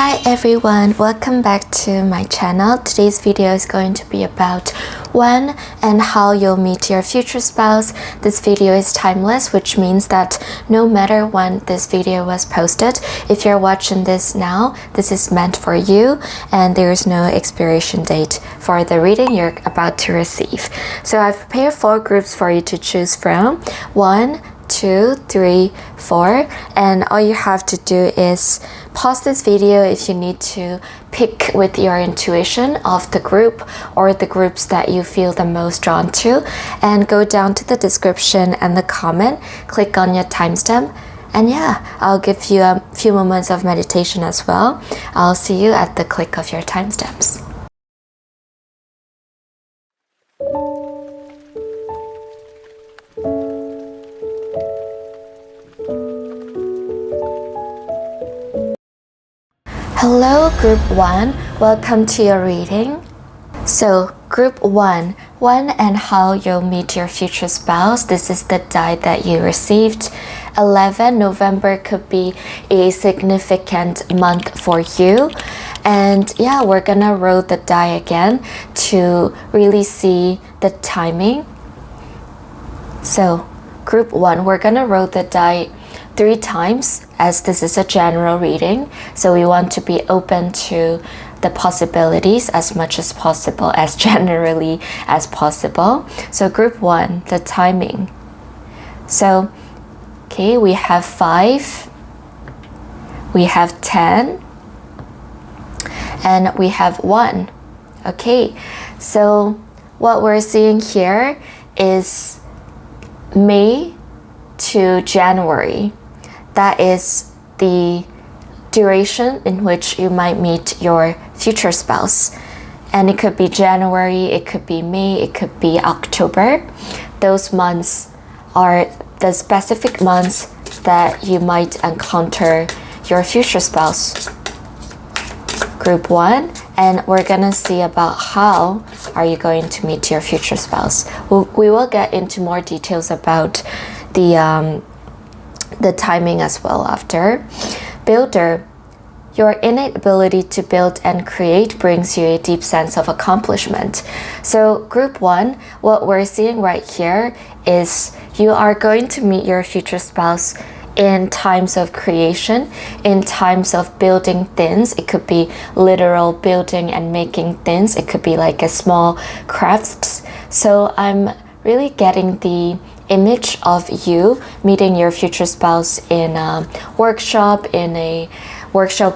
Hi everyone, welcome back to my channel. Today's video is going to be about when and how you'll meet your future spouse. This video is timeless, which means that no matter when this video was posted, if you're watching this now, this is meant for you and there is no expiration date for the reading you're about to receive. So I've prepared 4 groups for you to choose from. 1, 2, 3, 4, and all you have to do is pause this video if you need to pick with your intuition of the group or the groups that you feel the most drawn to, and go down to the description and the comment, click on your timestamp, and yeah, I'll give you a few moments of meditation as well. I'll see you at the click of your timestamps. Hello group 1, welcome to your reading. So group 1, when and how you'll meet your future spouse. This is the die that you received. 11 November could be a significant month for you, and yeah, we're gonna roll the die again to really see the timing. So group 1, we're gonna roll the die 3 times, as this is a general reading, so we want to be open to the possibilities as much as possible, as generally as possible. So group 1, the timing. So okay, we have 5, we have 10, and we have 1. Okay, so what we're seeing here is May to January. That is the duration in which you might meet your future spouse. And it could be January, it could be May, it could be October. Those months are the specific months that you might encounter your future spouse. Group 1, and we're gonna see about how are you going to meet your future spouse. We will get into more details about the timing as well after. Builder, your innate ability to build and create brings you a deep sense of accomplishment. So group 1, what we're seeing right here is you are going to meet your future spouse in times of creation, in times of building things. It could be literal building and making things. It could be like a small crafts. So I'm really getting the image of you meeting your future spouse in a workshop,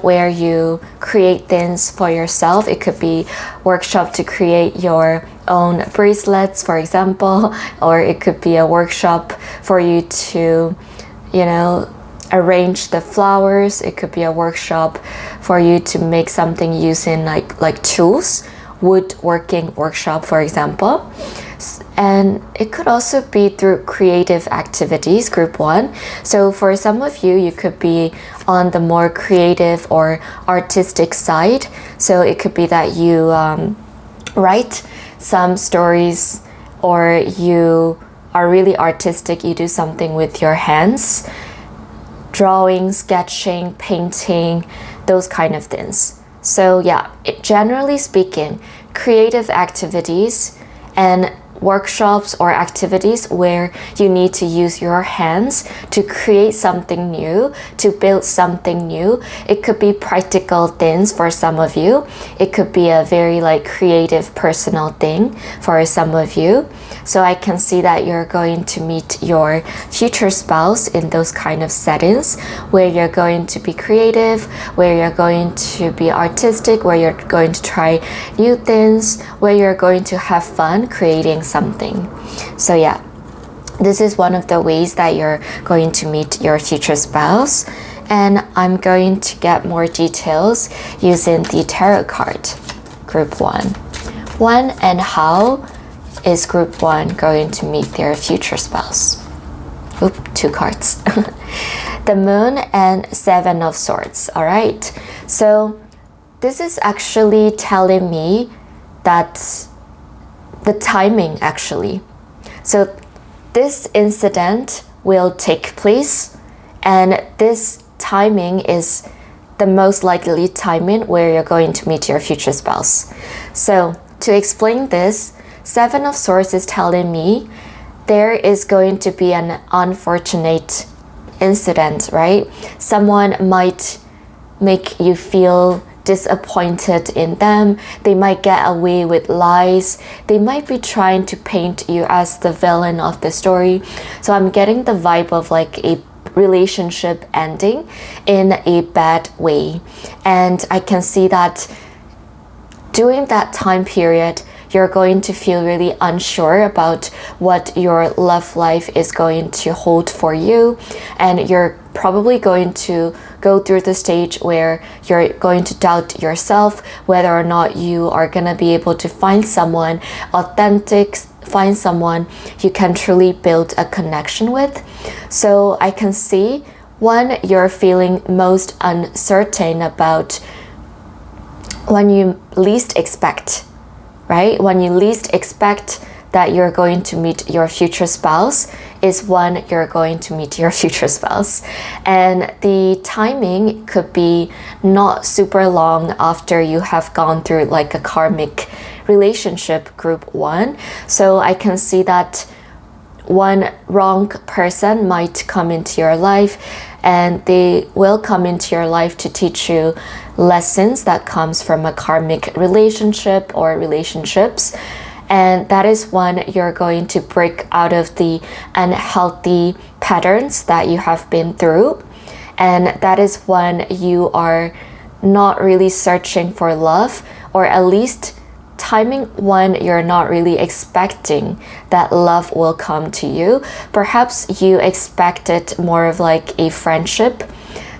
where you create things for yourself. It could be workshop to create your own bracelets, for example, or it could be a workshop for you to, you know, arrange the flowers. It could be a workshop for you to make something using like tools, woodworking workshop, for example. And it could also be through creative activities, group 1. So for some of you, you could be on the more creative or artistic side. So it could be that you write some stories, or you are really artistic, you do something with your hands, drawing, sketching, painting, those kind of things. So yeah, generally speaking, creative activities and workshops or activities where you need to use your hands to create something new, to build something new. It could be practical things for some of you. It could be a very creative personal thing for some of you. So I can see that you're going to meet your future spouse in those kind of settings where you're going to be creative, where you're going to be artistic, where you're going to try new things, where you're going to have fun creating something. So yeah, this is one of the ways that you're going to meet your future spouse, and I'm going to get more details using the tarot card. Group 1, when and how is group 1 going to meet their future spouse? Oop, 2 cards. The Moon and 7 of Swords. All right, so this is actually telling me that the timing actually. So this incident will take place, and this timing is the most likely timing where you're going to meet your future spouse. So to explain this, Seven of Swords is telling me there is going to be an unfortunate incident, right? Someone might make you feel disappointed in them. They might get away with lies. They might be trying to paint you as the villain of the story. So I'm getting the vibe of like a relationship ending in a bad way. And I can see that during that time period, you're going to feel really unsure about what your love life is going to hold for you, and you're probably going to go through the stage where you're going to doubt yourself whether or not you are going to be able to find someone authentic, find someone you can truly build a connection with. So I can see when you're feeling most uncertain about when you least expect, right? When you least expect that you're going to meet your future spouse is when you're going to meet your future spouse. And the timing could be not super long after you have gone through like a karmic relationship group 1. So I can see that one wrong person might come into your life, and they will come into your life to teach you lessons that comes from a karmic relationship or relationships. And that is when you're going to break out of the unhealthy patterns that you have been through. And that is when you are not really searching for love, or at least timing when you're not really expecting that love will come to you. Perhaps you expected more of like a friendship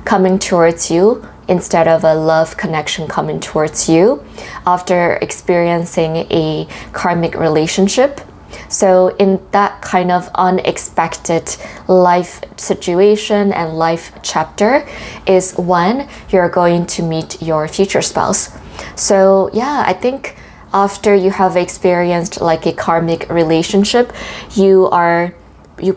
coming towards you instead of a love connection coming towards you after experiencing a karmic relationship. So in that kind of unexpected life situation and life chapter is when you're going to meet your future spouse. So yeah, I think after you have experienced like a karmic relationship, you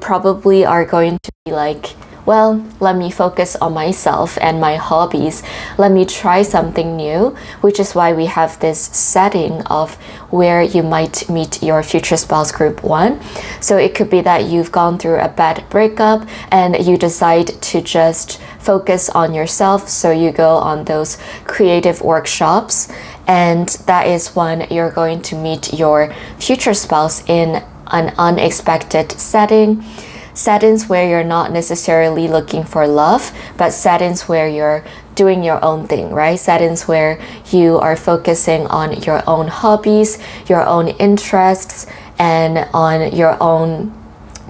probably are going to be like, well, let me focus on myself and my hobbies. Let me try something new, which is why we have this setting of where you might meet your future spouse group 1. So it could be that you've gone through a bad breakup and you decide to just focus on yourself. So you go on those creative workshops, and that is when you're going to meet your future spouse in an unexpected settings where you're not necessarily looking for love, but settings where you're doing your own thing, right? Settings where you are focusing on your own hobbies, your own interests, and on your own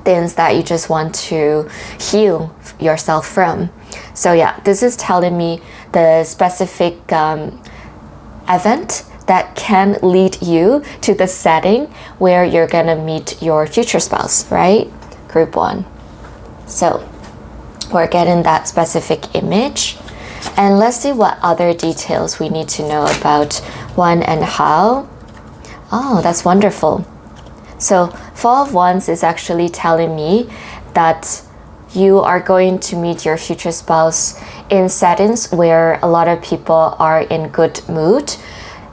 things that you just want to heal yourself from. So yeah, this is telling me the specific event that can lead you to the setting where you're gonna meet your future spouse, right? Group 1. So we're getting that specific image, and let's see what other details we need to know about when and how. Oh, that's wonderful. So Four of Wands is actually telling me that you are going to meet your future spouse in settings where a lot of people are in good mood,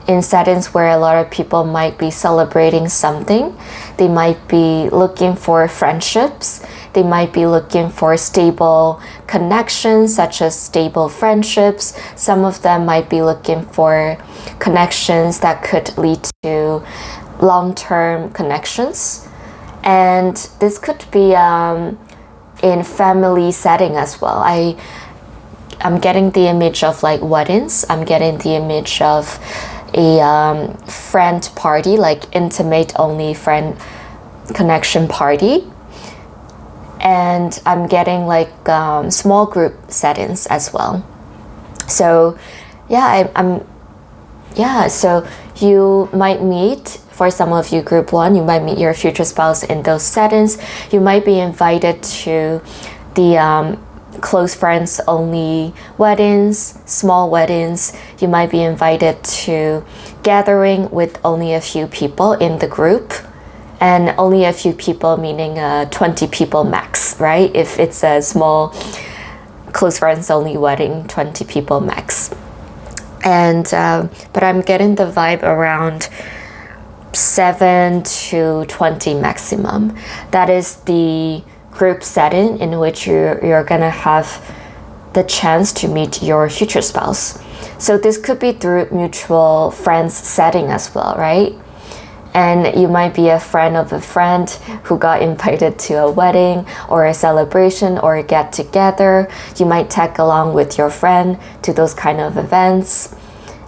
in settings where a lot of people might be celebrating something. They might be looking for friendships. They might be looking for stable connections, such as stable friendships. Some of them might be looking for connections that could lead to long-term connections. And this could be in family setting as well. I'm getting the image of like weddings. I'm getting the image of a friend party, like intimate only friend connection party. And I'm getting like small group settings as well. So yeah, so you might meet, for some of you group 1, you might meet your future spouse in those settings. You might be invited to the close friends only weddings, small weddings. You might be invited to gathering with only a few people in the group, and only a few people meaning 20 people max, right? If it's a small close friends only wedding, 20 people max. And but I'm getting the vibe around 7 to 20 maximum. That is the group setting in which you're gonna have the chance to meet your future spouse. So this could be through mutual friends setting as well, right? And you might be a friend of a friend who got invited to a wedding or a celebration or a get together. You might tag along with your friend to those kind of events.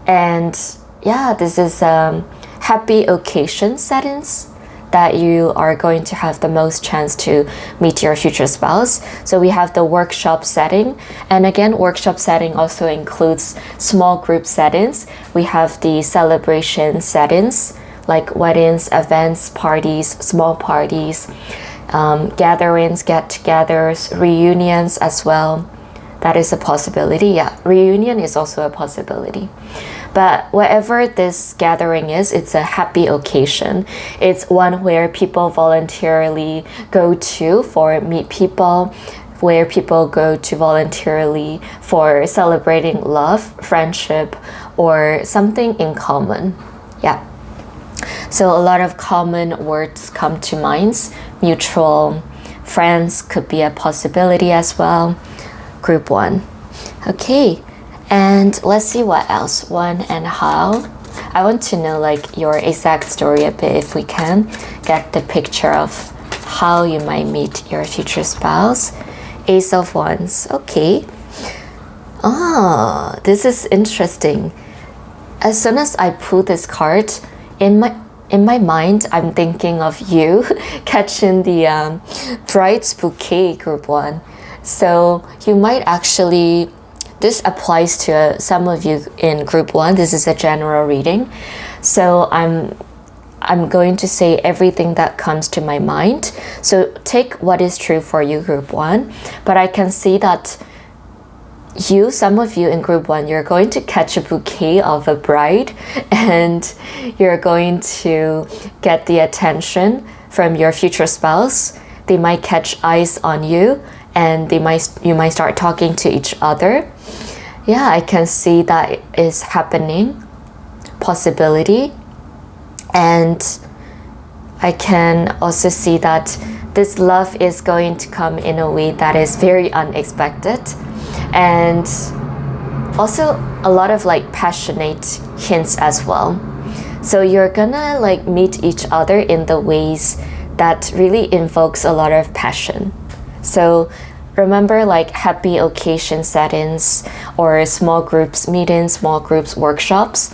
And yeah, this is happy occasion settings that you are going to have the most chance to meet your future spouse. So we have the workshop setting, and again, workshop setting also includes small group settings. We have the celebration settings like weddings, events, parties, small parties, gatherings, get-togethers, reunions as well. That is a possibility. Yeah, reunion is also a possibility. But whatever this gathering is, it's a happy occasion. It's one where people voluntarily go to for meet people, where people go to voluntarily for celebrating love, friendship, or something in common. Yeah. So a lot of common words come to mind. Mutual friends could be a possibility as well. Group 1. Okay. And let's see what else. When and how. I want to know like your exact story a bit, if we can get the picture of how you might meet your future spouse. Ace of Wands. Okay. Ah, this is interesting. As soon as I pull this card, in my mind, I'm thinking of you catching the bride's bouquet, group 1. So you might actually, this applies to some of you in group 1. This is a general reading. So I'm going to say everything that comes to my mind. So take what is true for you, group 1. But I can see that some of you in group 1, you're going to catch a bouquet of a bride, and you're going to get the attention from your future spouse. They might catch eyes on you, and you might start talking to each other. Yeah, I can see that is happening, possibility. And I can also see that this love is going to come in a way that is very unexpected. And also a lot of like passionate hints as well. So you're gonna like meet each other in the ways that really invokes a lot of passion. So remember like happy occasion settings or small groups meetings, small groups workshops.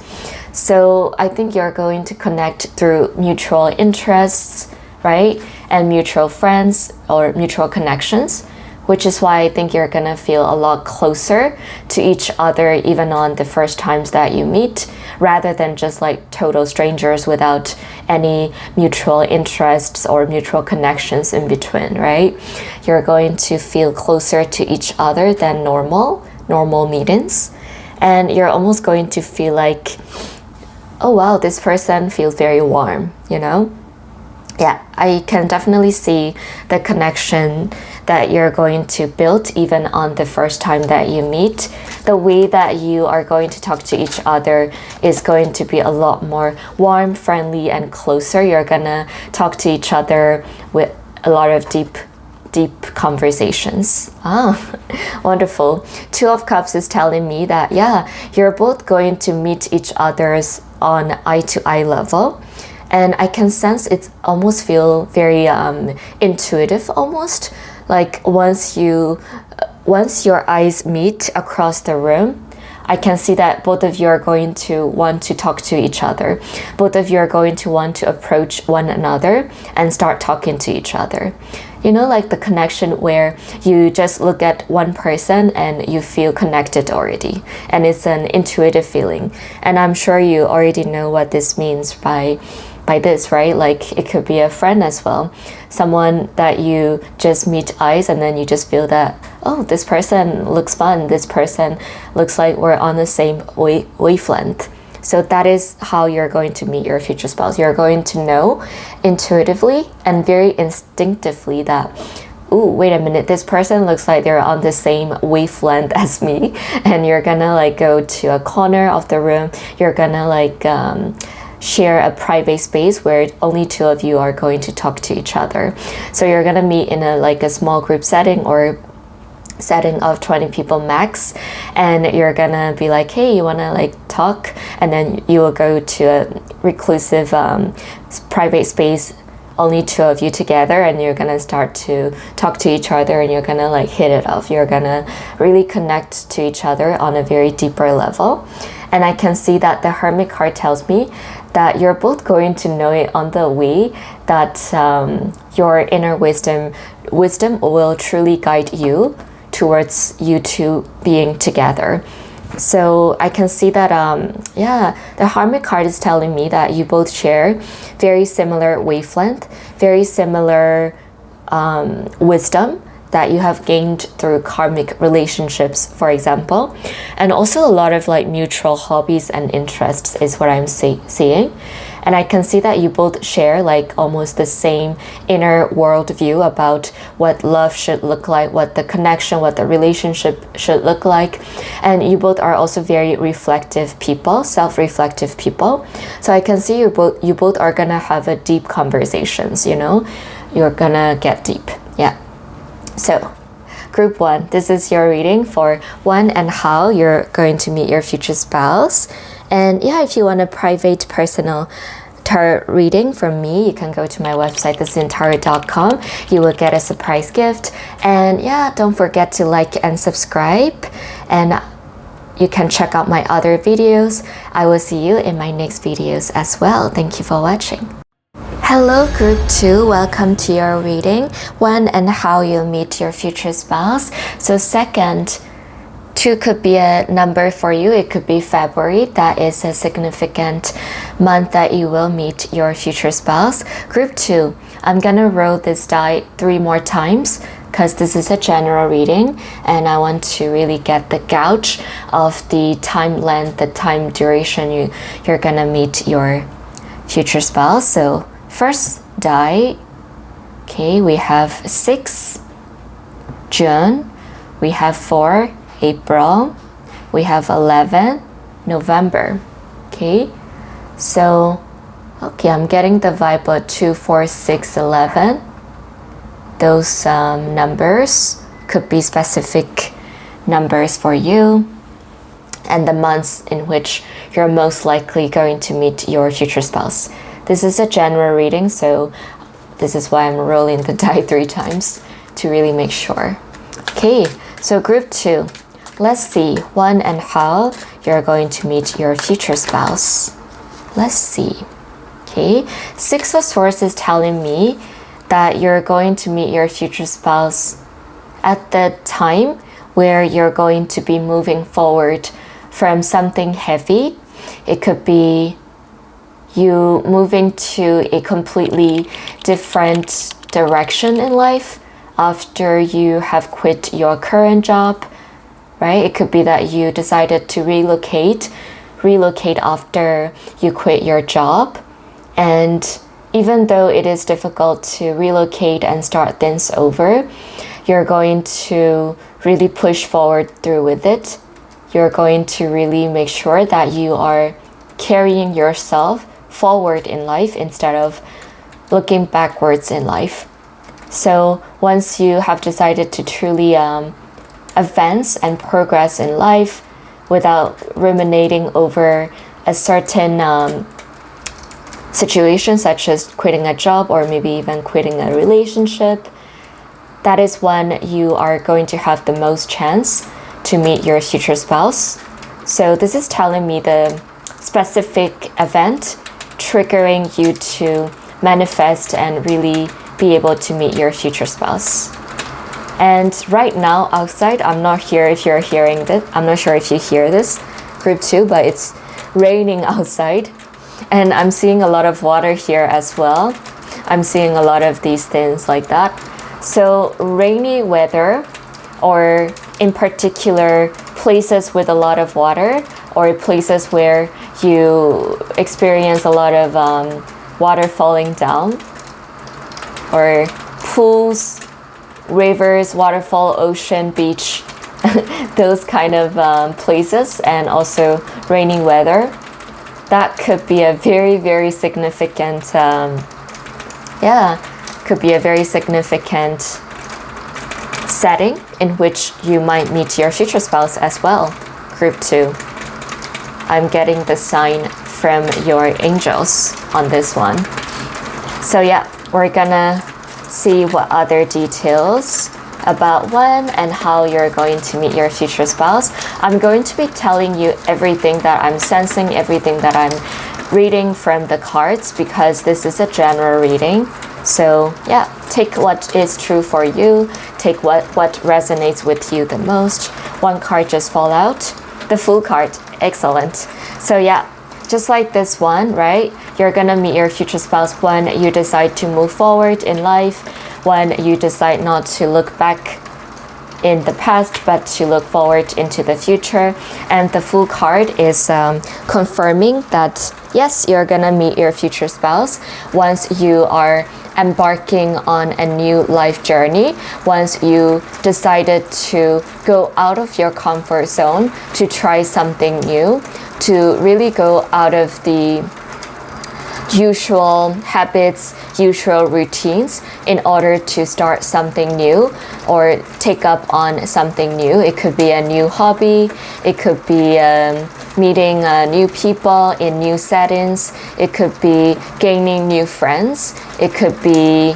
So I think you're going to connect through mutual interests, right? And mutual friends or mutual connections, which is why I think you're gonna feel a lot closer to each other even on the first times that you meet, rather than just like total strangers without any mutual interests or mutual connections in between, right? You're going to feel closer to each other than normal meetings. And you're almost going to feel like, oh wow, this person feels very warm, you know? Yeah, I can definitely see the connection that you're going to build even on the first time that you meet. The way that you are going to talk to each other is going to be a lot more warm, friendly, and closer. You're gonna talk to each other with a lot of deep conversations. Wonderful. 2 of Cups is telling me that, yeah, you're both going to meet each other's on eye-to-eye level. And I can sense it almost feel very intuitive almost. Like once your eyes meet across the room, I can see that both of you are going to want to talk to each other. Both of you are going to want to approach one another and start talking to each other. You know, like the connection where you just look at one person and you feel connected already. And it's an intuitive feeling. And I'm sure you already know what this means by this, right? Like it could be a friend as well. Someone that you just meet eyes and then you just feel that, oh, this person looks fun. This person looks like we're on the same wavelength. So that is how you're going to meet your future spouse. You're going to know intuitively and very instinctively that, ooh, wait a minute, this person looks like they're on the same wavelength as me, and you're gonna like go to a corner of the room. You're gonna like share a private space where only two of you are going to talk to each other. So you're gonna meet in a small group setting or setting of 20 people max, and you're gonna be like, hey, you wanna like talk, and then you will go to a reclusive private space, only two of you together, and you're gonna start to talk to each other, and you're gonna like hit it off. You're gonna really connect to each other on a very deeper level. And I can see that the Hermit card tells me that you're both going to know it on the way, that your inner wisdom will truly guide you towards you two being together. So I can see that the Hermit card is telling me that you both share very similar wavelength, very similar wisdom that you have gained through karmic relationships, for example, and also a lot of like mutual hobbies and interests is what I'm seeing. And I can see that you both share like almost the same inner worldview about what love should look like, what the connection, what the relationship should look like. And you both are also very reflective people, self-reflective people. So I can see you both are gonna have a deep conversations, you know, you're gonna get deep. Yeah. So group 1, this is your reading for when and how you're going to meet your future spouse. And yeah, if you want a private personal tarot reading from me, you can go to my website, thesintarot.com. You will get a surprise gift. And yeah, don't forget to like and subscribe. And you can check out my other videos. I will see you in my next videos as well. Thank you for watching. Hello group 2, welcome to your reading, when and how you'll meet your future spouse. So second, 2 could be a number for you. It could be February. That is a significant month that you will meet your future spouse. Group 2, I'm gonna roll this die 3 more times because this is a general reading and I want to really get the gauge of the time length, the time duration you're gonna meet your future spouse. So first die, okay, we have 6 June, we have 4 April, we have 11 November. Okay, so okay, I'm getting the vibe of 2, 4, 6, 11. Those numbers could be specific numbers for you, and the months in which you're most likely going to meet your future spouse. This is a general reading, so this is why I'm rolling the die 3 times to really make sure. Okay, so group 2, let's see when and how you're going to meet your future spouse. Let's see. Okay, 6 of Swords is telling me that you're going to meet your future spouse at the time where you're going to be moving forward from something heavy. It could be you moving to a completely different direction in life after you have quit your current job, right? It could be that you decided to relocate after you quit your job. And even though it is difficult to relocate and start things over, you're going to really push forward through with it. You're going to really make sure that you are carrying yourself forward in life instead of looking backwards in life. So once you have decided to truly advance and progress in life without ruminating over a certain situation, such as quitting a job or maybe even quitting a relationship, that is when you are going to have the most chance to meet your future spouse. So this is telling me the specific event triggering you to manifest and really be able to meet your future spouse. And right now outside, I'm not sure if you're hearing this, I'm not sure if you hear this, group 2, but it's raining outside and I'm seeing a lot of water here as well. I'm seeing a lot of these things like that. So rainy weather, or in particular places with a lot of water, or places where you experience a lot of water falling down, or pools rivers, waterfall, ocean, beach, those kind of places, and also rainy weather, that could be a very, very significant, could be a very significant setting in which you might meet your future spouse as well. Group 2. I'm getting the sign from your angels on this one. So yeah, we're gonna see what other details about when and how you're going to meet your future spouse. I'm going to be telling you everything that I'm sensing, everything that I'm reading from the cards, because this is a general reading. So yeah, take what is true for you, take what resonates with you the most. One card just fall out, the Fool card. Excellent. So yeah, just like this one, right? You're gonna meet your future spouse when you decide to move forward in life, when you decide not to look back in the past, but to look forward into the future. And the Fool card is confirming that yes, you're gonna meet your future spouse once you are embarking on a new life journey, once you decided to go out of your comfort zone to try something new, to really go out of the usual habits, usual routines in order to start something new or take up on something new. It could be a new hobby, it could be meeting new people in new settings, it could be gaining new friends, it could be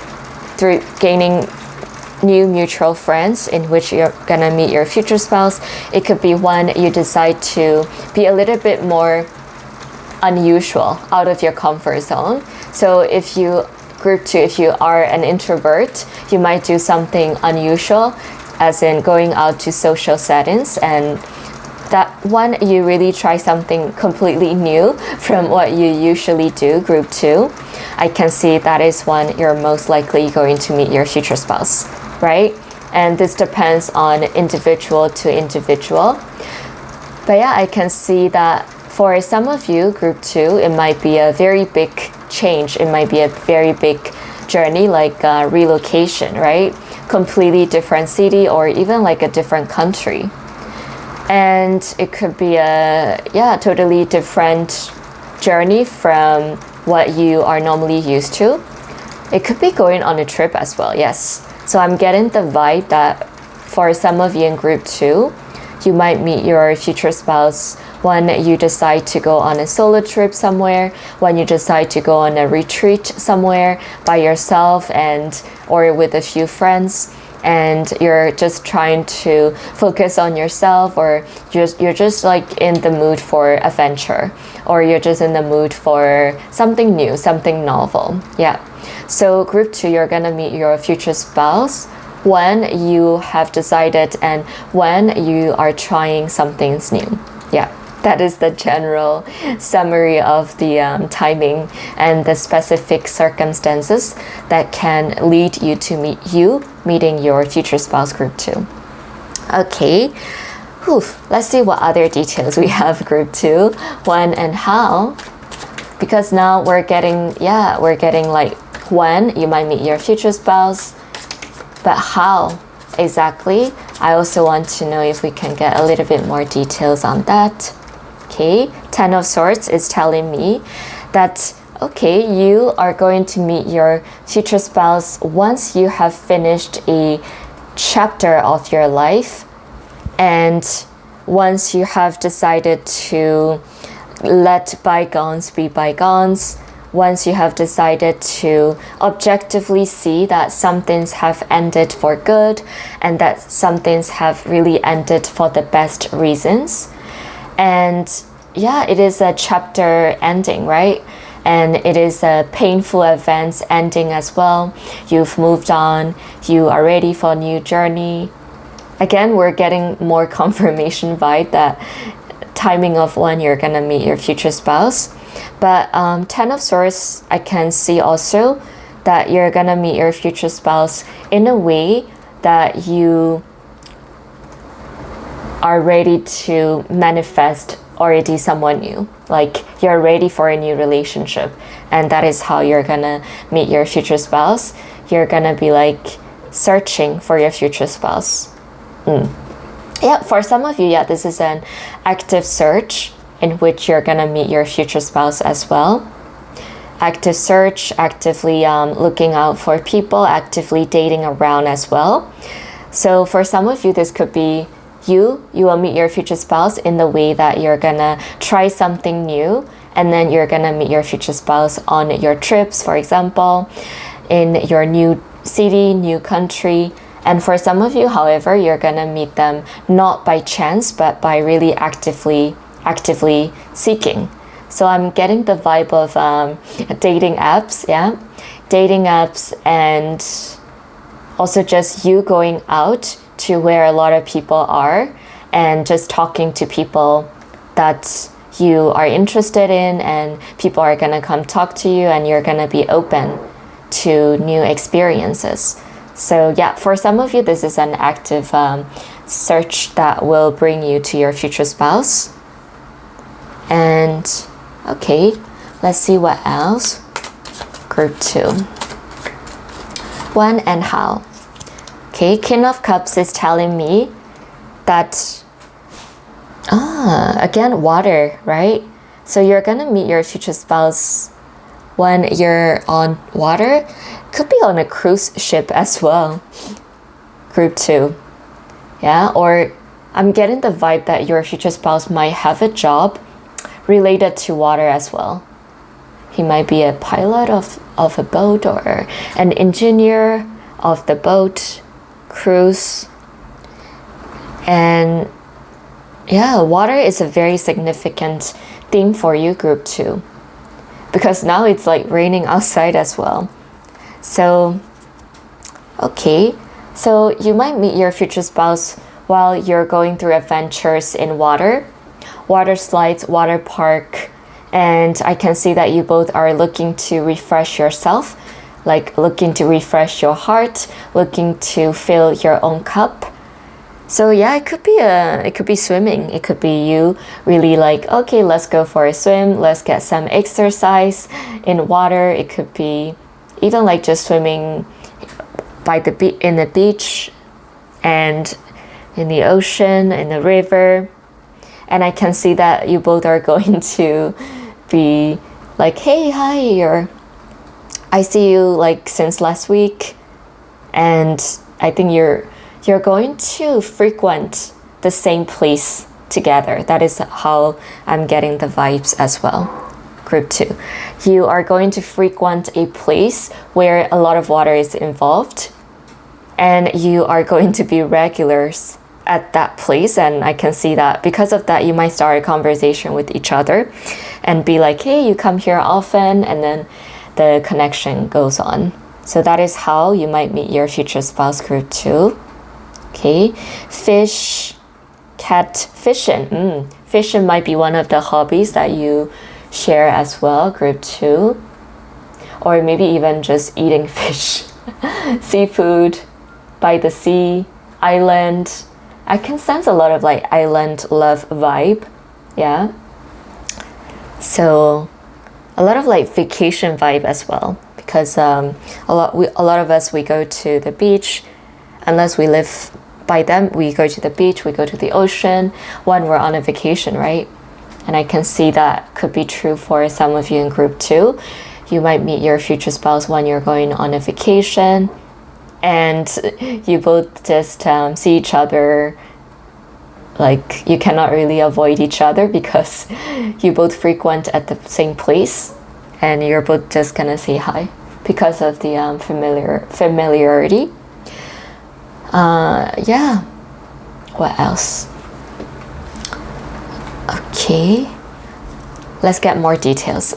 through gaining new mutual friends in which you're gonna meet your future spouse. It could be when you decide to be a little bit more unusual, out of your comfort zone. So if you group 2, if you are an introvert, you might do something unusual, as in going out to social settings, and that one you really try something completely new from what you usually do. Group 2, I can see that is when you're most likely going to meet your future spouse, right? And this depends on individual to individual. But yeah, I can see that for some of you, group 2, it might be a very big change. It might be a very big journey, like relocation, right? Completely different city or even like a different country. And it could be a, totally different journey from what you are normally used to. It could be going on a trip as well, yes. So I'm getting the vibe that for some of you in group 2, you might meet your future spouse when you decide to go on a solo trip somewhere, when you decide to go on a retreat somewhere by yourself and or with a few friends, and you're just trying to focus on yourself, or you're just like in the mood for adventure, or you're just in the mood for something new, something novel. Yeah. So group 2, you're gonna meet your future spouse when you have decided and when you are trying something new. Yeah, that is the general summary of the timing and the specific circumstances that can lead you to meeting your future spouse. Group 2. Okay, let's see what other details we have. Group 2, when and how, because now we're getting like when you might meet your future spouse, but how exactly? I also want to know if we can get a little bit more details on that. Okay, 10 of Swords is telling me that, okay, you are going to meet your future spouse once you have finished a chapter of your life, and once you have decided to let bygones be bygones, once you have decided to objectively see that some things have ended for good and that some things have really ended for the best reasons. And yeah, it is a chapter ending, right? And it is a painful event ending as well. You've moved on, you are ready for a new journey. Again, we're getting more confirmation vibe that timing of when you're gonna meet your future spouse. But 10 of Swords, I can see also that you're gonna meet your future spouse in a way that you are ready to manifest already someone new. Like you're ready for a new relationship, and that is how you're gonna meet your future spouse. You're gonna be like searching for your future spouse. Yeah, for some of you, yeah, this is an active search in which you're gonna meet your future spouse as well. Active search, actively looking out for people, actively dating around as well. So for some of you, this could be you will meet your future spouse in the way that you're gonna try something new, and then you're gonna meet your future spouse on your trips, for example, in your new city, new country. And for some of you, however, you're gonna meet them not by chance, but by really actively seeking. So I'm getting the vibe of dating apps, yeah? Dating apps, and also just you going out to where a lot of people are and just talking to people that you are interested in, and people are gonna come talk to you, and you're gonna be open to new experiences. So yeah, for some of you, this is an active search that will bring you to your future spouse. And okay, let's see what else. Group 2. When and how. Okay, King of Cups is telling me that, again, water, right? So you're gonna meet your future spouse when you're on water. Could be on a cruise ship as well. Group 2. Yeah, or I'm getting the vibe that your future spouse might have a job related to water as well. He might be a pilot of a boat, or an engineer of the boat, cruise. And yeah, water is a very significant theme for you, group 2, because now it's like raining outside as well. So okay, so you might meet your future spouse while you're going through adventures in water slides, water park, and I can see that you both are looking to refresh yourself, like looking to refresh your heart, looking to fill your own cup. So yeah, it could be swimming. It could be you really like, okay, let's go for a swim, let's get some exercise in water. It could be even like just swimming by in the beach and in the ocean, in the river. And I can see that you both are going to be like, hey, hi, or I see you like since last week, and I think you're going to frequent the same place together. That is how I'm getting the vibes as well. Group 2. You are going to frequent a place where a lot of water is involved, and you are going to be regulars at that place. And I can see that because of that, you might start a conversation with each other and be like, hey, you come here often, and then the connection goes on. So that is how you might meet your future spouse, group 2. Okay, fish, cat, fishing. Fishing might be one of the hobbies that you share as well, group 2. Or maybe even just eating fish, seafood, by the sea, island. I can sense a lot of like island love vibe, yeah. So a lot of like vacation vibe as well, because a lot of us, we go to the beach. Unless we live by them, we go to the beach, we go to the ocean when we're on a vacation, right? And I can see that could be true for some of you in group 2. You might meet your future spouse when you're going on a vacation, and you both just see each other, like you cannot really avoid each other because you both frequent at the same place, and you're both just gonna say hi because of the familiarity. Yeah, what else? Okay, let's get more details.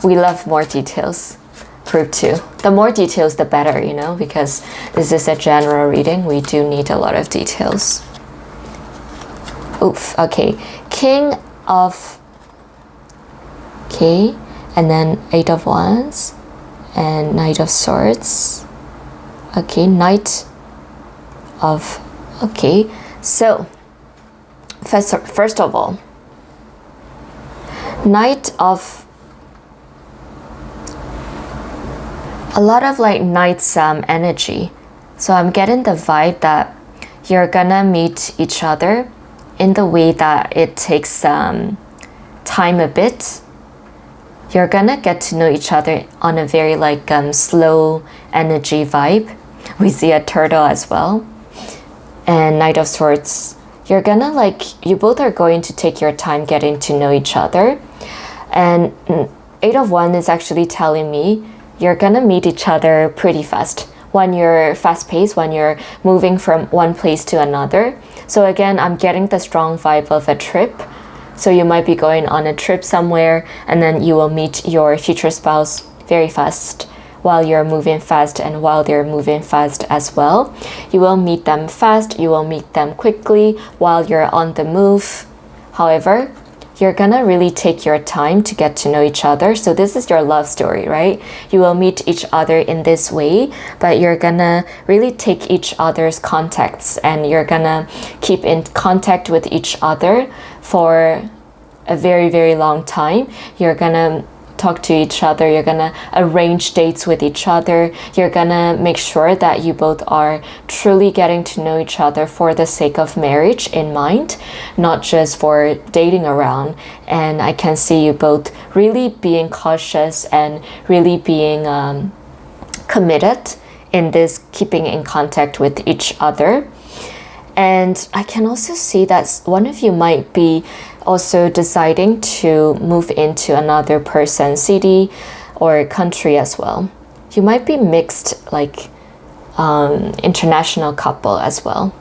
We love more details. Group 2. The more details, the better, you know, because this is a general reading. We do need a lot of details. Oof, okay. King of... Okay, and then 8 of Wands and Knight of Swords. Okay, Knight of... Okay, so first of all, Knight of... A lot of like Knight's energy. So I'm getting the vibe that you're gonna meet each other in the way that it takes time a bit. You're gonna get to know each other on a very like slow energy vibe. We see a turtle as well. And Knight of Swords. You're gonna like, you both are going to take your time getting to know each other. And Eight of Wands is actually telling me you're gonna meet each other pretty fast. When you're fast paced, when you're moving from one place to another. So again, I'm getting the strong vibe of a trip. So you might be going on a trip somewhere and then you will meet your future spouse very fast while you're moving fast and while they're moving fast as well. You will meet them fast, you will meet them quickly while you're on the move. However, you're gonna really take your time to get to know each other. So this is your love story, right? You will meet each other in this way, but you're gonna really take each other's contacts and you're gonna keep in contact with each other for a very, very long time. You're gonna talk to each other, you're gonna arrange dates with each other, you're gonna make sure that you both are truly getting to know each other for the sake of marriage in mind, not just for dating around. And I can see you both really being cautious and really being committed in this keeping in contact with each other. And I can also see that one of you might be also deciding to move into another person's city or country as well. You might be mixed, like international couple as well.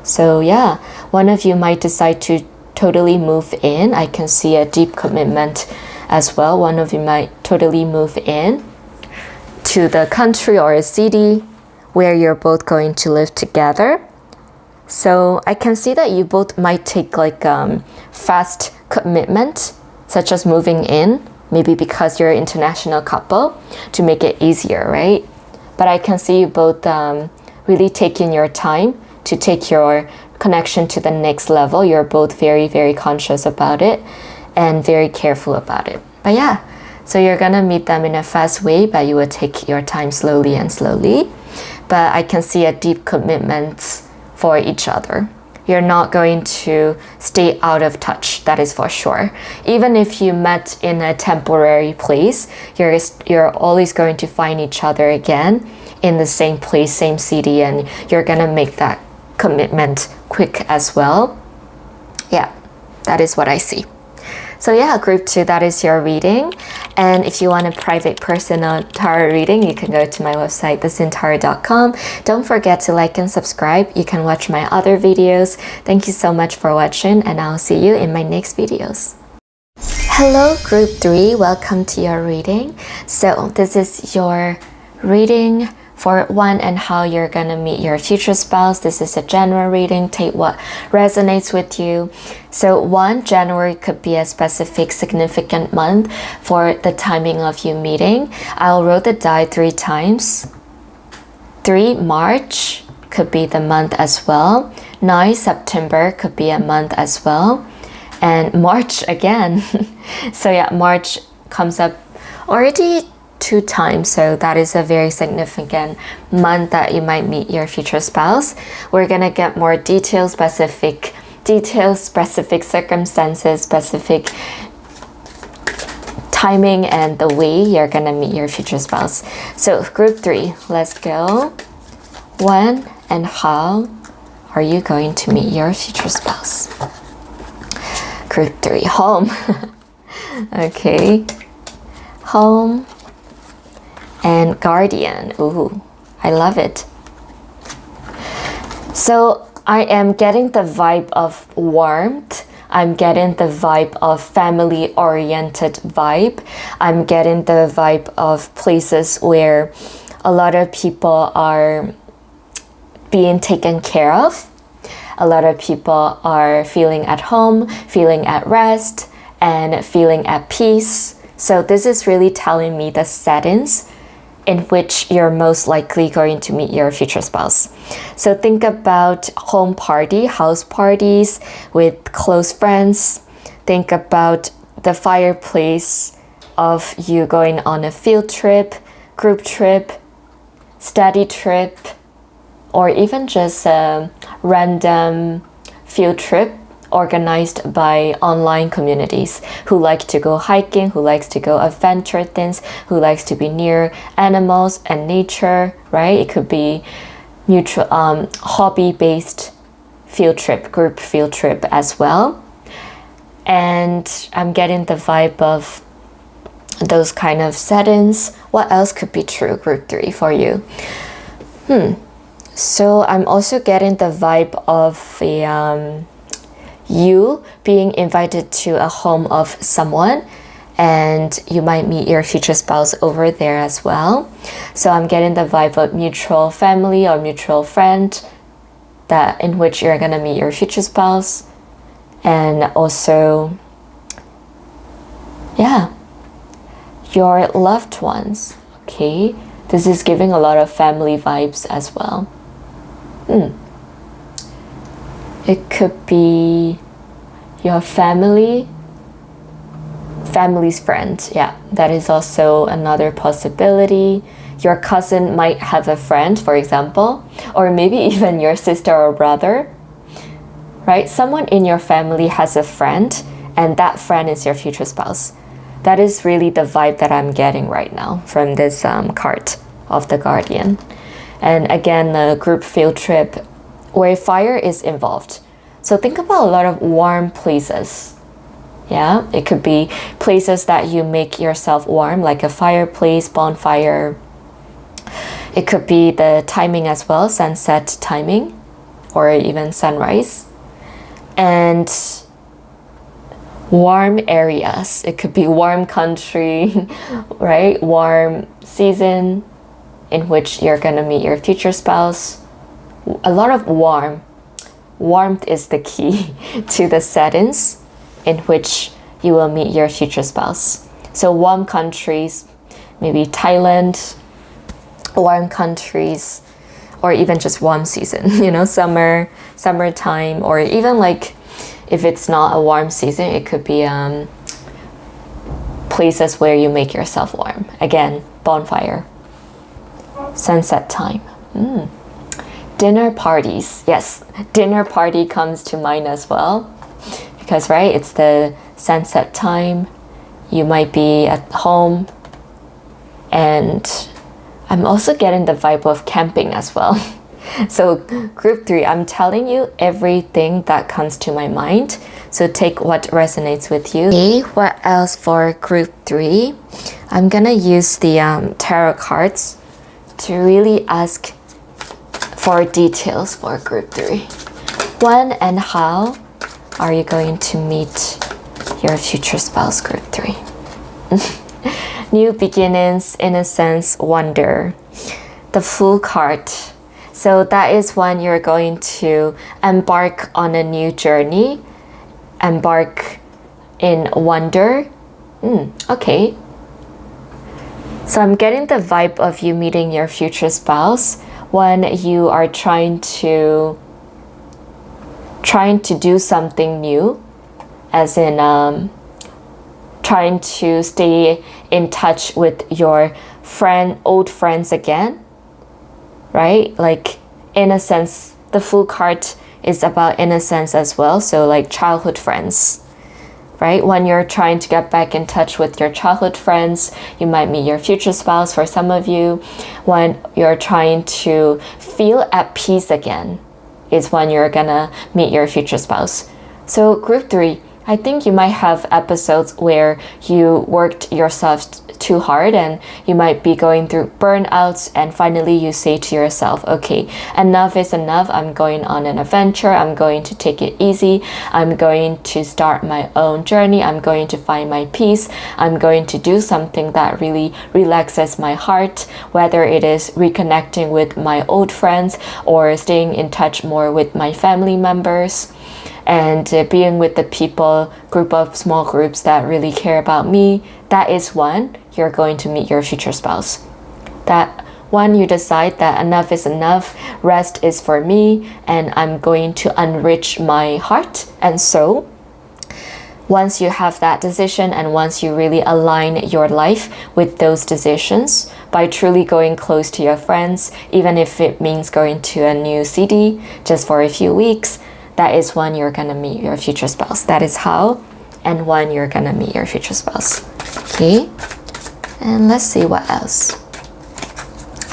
So yeah, one of you might decide to totally move in. I can see a deep commitment as well. One of you might totally move in to the country or a city where you're both going to live together. So I can see that you both might take like fast commitment, such as moving in, maybe because you're an international couple, to make it easier, right? But I can see you both really taking your time to take your connection to the next level. You're both very, very conscious about it and very careful about it. But yeah, so you're gonna meet them in a fast way, but you will take your time slowly and slowly. But I can see a deep commitment for each other. You're not going to stay out of touch, that is for sure. Even if you met in a temporary place, you're always going to find each other again in the same place, same city, and you're gonna make that commitment quick as well. Yeah, that is what I see. So yeah, group 2, that is your reading. And if you want a private personal tarot reading, you can go to my website, thesintarot.com. Don't forget to like and subscribe. You can watch my other videos. Thank you so much for watching, and I'll see you in my next videos. Hello, group 3. Welcome to your reading. So this is your reading for when and how you're gonna meet your future spouse. This is a general reading. Take what resonates with you. So 1 January could be a specific significant month for the timing of you meeting. I'll roll the die 3 times. 3 March could be the month as well. 9 September could be a month as well. And March again. So yeah, March comes up already 2 times, so that is a very significant month that you might meet your future spouse. We're gonna get more details, specific circumstances, specific timing, and the way you're gonna meet your future spouse. So group 3, let's go. When and how are you going to meet your future spouse? Group 3, home. Okay, home and guardian. Ooh, I love it. So I am getting the vibe of warmth. I'm getting the vibe of family-oriented vibe. I'm getting the vibe of places where a lot of people are being taken care of. A lot of people are feeling at home, feeling at rest, and feeling at peace. So this is really telling me the settings in which you're most likely going to meet your future spouse. So think about home party, house parties with close friends. Think about the fireplace of you going on a field trip, group trip, study trip, or even just a random field trip organized by online communities who like to go hiking, who likes to go adventure things, who likes to be near animals and nature, right? It could be mutual hobby-based field trip, group field trip as well. And I'm getting the vibe of those kind of settings. What else could be true, group 3, for you? So I'm also getting the vibe of you being invited to a home of someone, and you might meet your future spouse over there as well. So I'm getting the vibe of mutual family or mutual friend that in which you're gonna meet your future spouse. And also, yeah, your loved ones. Okay, this is giving a lot of family vibes as well. It could be your family's friend. Yeah, that is also another possibility. Your cousin might have a friend, for example, or maybe even your sister or brother, right? Someone in your family has a friend, and that friend is your future spouse. That is really the vibe that I'm getting right now from this card of the Guardian. And again, the group field trip where fire is involved. So think about a lot of warm places. Yeah, it could be places that you make yourself warm, like a fireplace, bonfire. It could be the timing as well, sunset timing, or even sunrise. And warm areas. It could be warm country, right? Warm season in which you're gonna meet your future spouse. A lot of warmth is the key to the settings in which you will meet your future spouse. So warm countries, maybe Thailand, warm countries, or even just warm season, you know, summertime, or even like if it's not a warm season, it could be places where you make yourself warm. Again, bonfire, sunset time. Dinner parties. Yes, dinner party comes to mind as well, because right, it's the sunset time. You might be at home, and I'm also getting the vibe of camping as well. So group 3, I'm telling you everything that comes to my mind. So take what resonates with you. Okay, what else for group 3? I'm gonna use the tarot cards to really ask for details for group 3. When and how are you going to meet your future spouse, group 3? New beginnings, innocence, wonder. The Fool card. So that is when you're going to embark on a new journey, embark in wonder. Okay. So I'm getting the vibe of you meeting your future spouse when you are trying to do something new, as in trying to stay in touch with your old friends again. Right? Like innocence, the Fool card is about innocence as well. So like childhood friends, right? When you're trying to get back in touch with your childhood friends, you might meet your future spouse for some of you. When you're trying to feel at peace again is when you're gonna meet your future spouse. So group 3, I think you might have episodes where you worked yourself too hard and you might be going through burnouts, and finally you say to yourself, okay, enough is enough. I'm going on an adventure. I'm going to take it easy. I'm going to start my own journey. I'm going to find my peace. I'm going to do something that really relaxes my heart, whether it is reconnecting with my old friends or staying in touch more with my family members. And being with the people, group of small groups that really care about me. That is when you're going to meet your future spouse. That when you decide that enough is enough, rest is for me, and I'm going to enrich my heart and soul. once you have that decision and once you really align your life with those decisions by truly going close to your friends, even if it means going to a new city just for a few weeks, that is when you're gonna meet your future spouse. That is how and when you're gonna meet your future spouse. Okay, and let's see what else.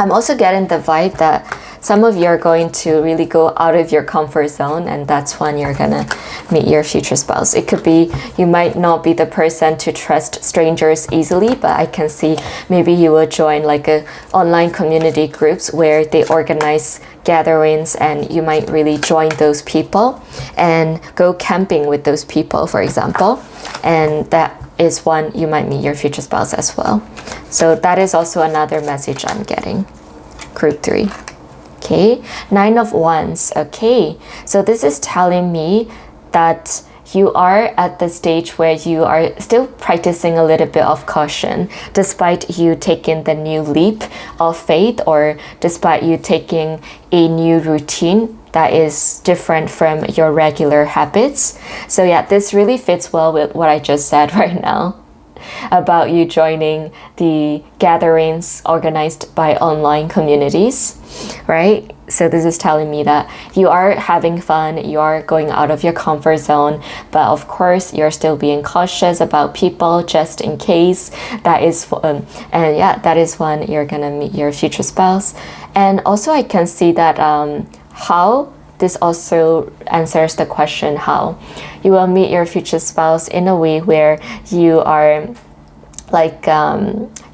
I'm also getting the vibe that some of you are going to really go out of your comfort zone, and that's when you're gonna meet your future spouse. It could be you might not be the person to trust strangers easily, but I can see maybe you will join like a online community groups where they organize gatherings, and you might really join those people and go camping with those people, for example, and that is when you might meet your future spouse as well. So that is also another message I'm getting. Group 3. Okay, 9 of Wands. Okay, so this is telling me that you are at the stage where you are still practicing a little bit of caution, despite you taking the new leap of faith, or despite you taking a new routine that is different from your regular habits. So yeah, this really fits well with what I just said right now about you joining the gatherings organized by online communities, right? So this is telling me that you are having fun, you are going out of your comfort zone, but of course you're still being cautious about people just in case. That is and yeah, that is when you're gonna meet your future spouse. And also I can see that how this also answers the question how you will meet your future spouse in a way where you are like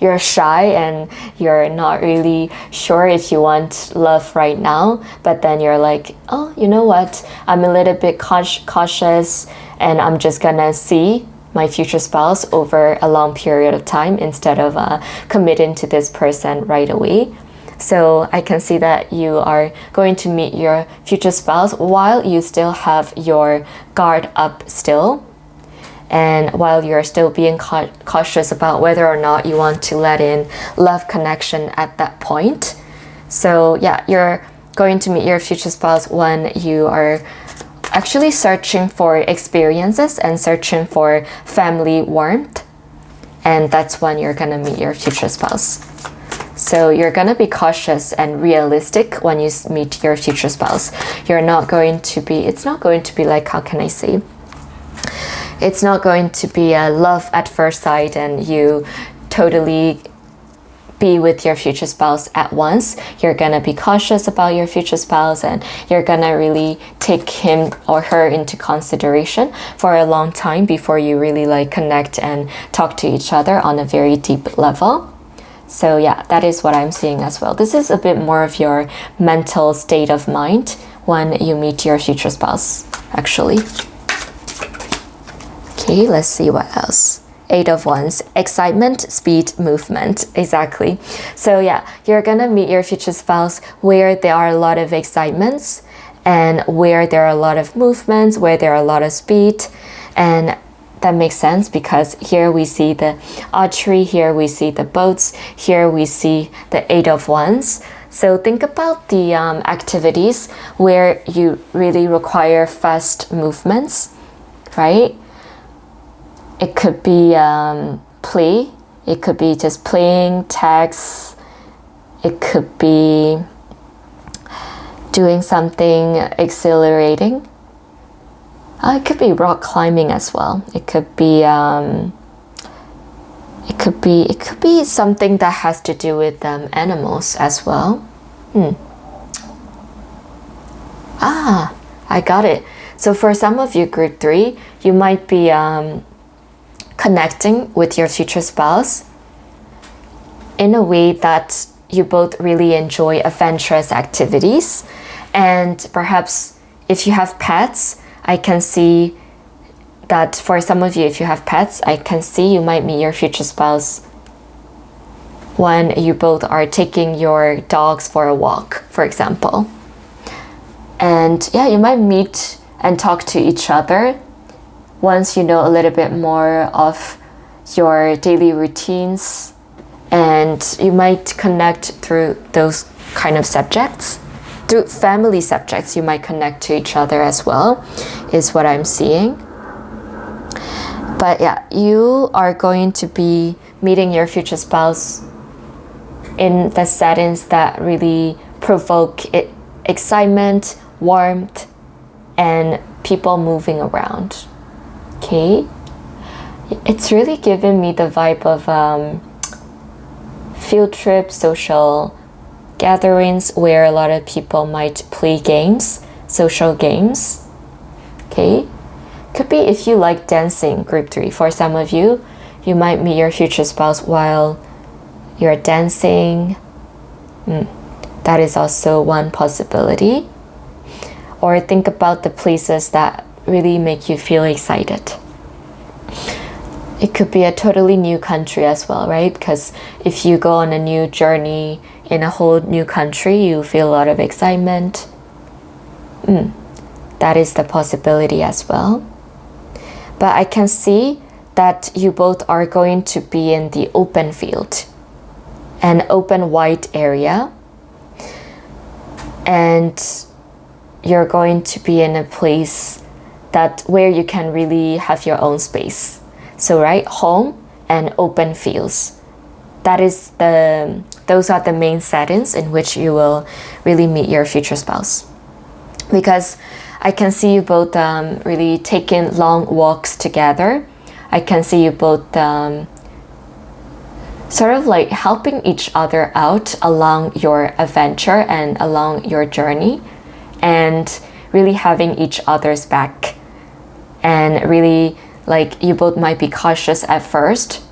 you're shy and you're not really sure if you want love right now, but then you're like, oh, you know what, I'm a little bit cautious and I'm just gonna see my future spouse over a long period of time instead of committing to this person right away. So I can see that you are going to meet your future spouse while you still have your guard up still, and while you're still being cautious about whether or not you want to let in love connection at that point. So yeah, you're going to meet your future spouse when you are actually searching for experiences and searching for family warmth, and that's when you're gonna meet your future spouse. So you're gonna be cautious and realistic when you meet your future spouse. You're not going to be, it's not going to be like, how can I say? It's not going to be a love at first sight and you totally be with your future spouse at once. You're gonna be cautious about your future spouse and you're gonna really take him or her into consideration for a long time before you really like connect and talk to each other on a very deep level. So yeah, that is what I'm seeing as well. This is a bit more of your mental state of mind when you meet your future spouse, actually. Okay, let's see what else. 8 of Wands, excitement, speed, movement. Exactly. So yeah, you're gonna meet your future spouse where there are a lot of excitements and where there are a lot of movements, where there are a lot of speed. And that makes sense because here we see the archery, here we see the boats, here we see the 8 of Wands. So think about the activities where you really require fast movements, right? It could be play, it could be just playing tags, it could be doing something exhilarating. It could be rock climbing as well. It could be something that has to do with animals as well. I got it. So for some of you, group 3, you might be connecting with your future spouse in a way that you both really enjoy adventurous activities. And perhaps if you have pets, I can see that for some of you, if you have pets, I can see you might meet your future spouse when you both are taking your dogs for a walk, for example. And yeah, you might meet and talk to each other once you know a little bit more of your daily routines, and you might connect through those kind of subjects. Through family subjects, you might connect to each other as well, is what I'm seeing. But yeah, you are going to be meeting your future spouse in the settings that really provoke excitement, warmth, and people moving around. Okay? It's really giving me the vibe of field trip, social gatherings where a lot of people might play games, social games. Okay? Could be if you like dancing, group 3. For some of you, you might meet your future spouse while you're dancing. That is also one possibility. Or think about the places that really make you feel excited. It could be a totally new country as well, right? Because if you go on a new journey in a whole new country, you feel a lot of excitement. That is the possibility as well. But I can see that you both are going to be in the open field, an open white area, and you're going to be in a place that where you can really have your own space. So right, home and open fields. Those are the main settings in which you will really meet your future spouse. Because I can see you both really taking long walks together. I can see you both sort of like helping each other out along your adventure and along your journey, and really having each other's back. And really, like, you both might be cautious at first,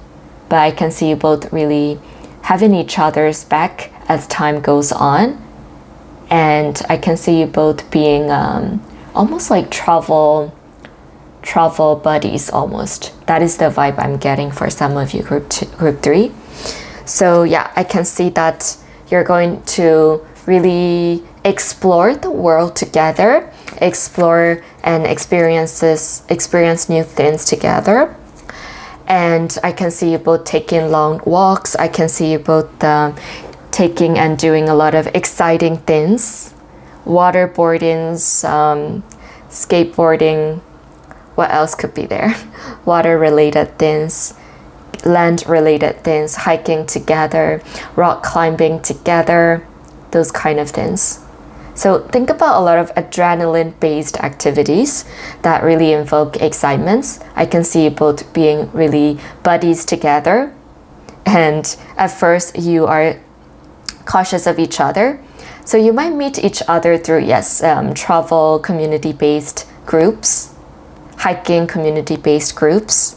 but I can see you both really having each other's back as time goes on. And I can see you both being almost like travel buddies almost. That is the vibe I'm getting for some of you, group 3. So yeah, I can see that you're going to really explore the world together, explore and experience new things together. And I can see you both taking long walks. I can see you both taking and doing a lot of exciting things, waterboarding, skateboarding. What else could be there? Water related things, land related things, hiking together, rock climbing together, those kind of things. So think about a lot of adrenaline based activities that really invoke excitements. I can see you both being really buddies together, and at first you are cautious of each other. So you might meet each other through, travel community-based groups, hiking community-based groups,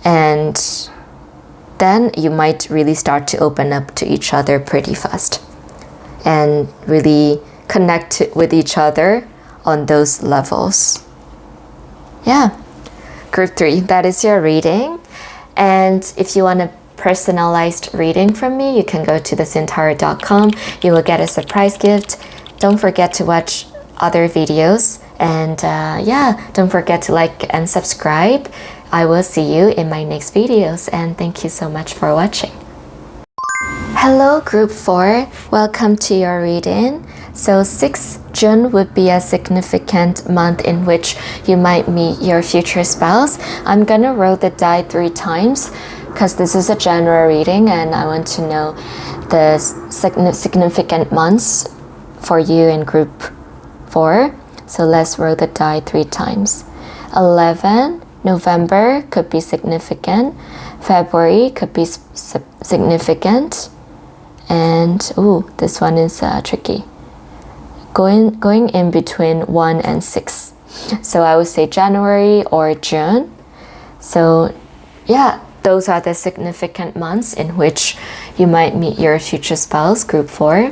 and then you might really start to open up to each other pretty fast and really connect with each other on those levels. Yeah, group 3, that is your reading. And if you want a personalized reading from me, you can go to thesintarot.com. You will get a surprise gift. Don't forget to watch other videos, and don't forget to like and subscribe. I will see you in my next videos, and thank you so much for watching. Hello group 4, welcome to your reading. So 6 June would be a significant month in which you might meet your future spouse. I'm gonna roll the die 3 times because this is a general reading and I want to know the significant months for you in group 4. So let's roll the die 3 times. 11, November could be significant. February could be significant. And this one is tricky. Going in between 1 and 6. So I would say January or June. So yeah, those are the significant months in which you might meet your future spouse, group 4.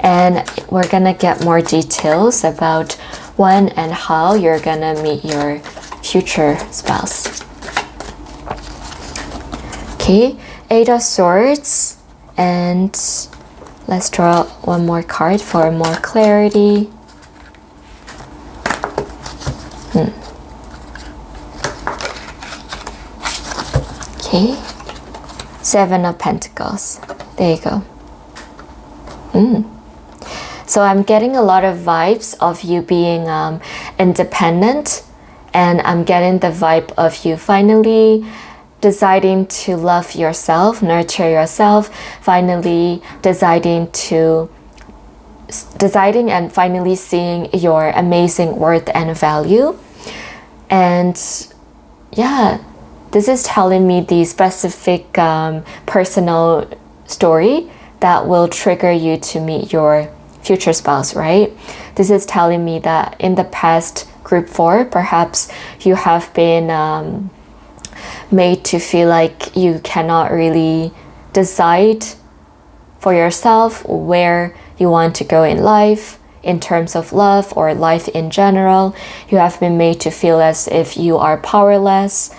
And we're gonna get more details about when and how you're gonna meet your future spouse. Okay, 8 of Swords, and let's draw one more card for more clarity. Okay, 7 of Pentacles. There you go. So I'm getting a lot of vibes of you being independent And I'm getting the vibe of you finally deciding to love yourself, nurture yourself, finally deciding and finally seeing your amazing worth and value. And yeah, this is telling me the specific personal story that will trigger you to meet your future spouse, right? This is telling me that in the past, group 4, perhaps you have been made to feel like you cannot really decide for yourself where you want to go in life in terms of love or life in general. You have been made to feel as if you are powerless,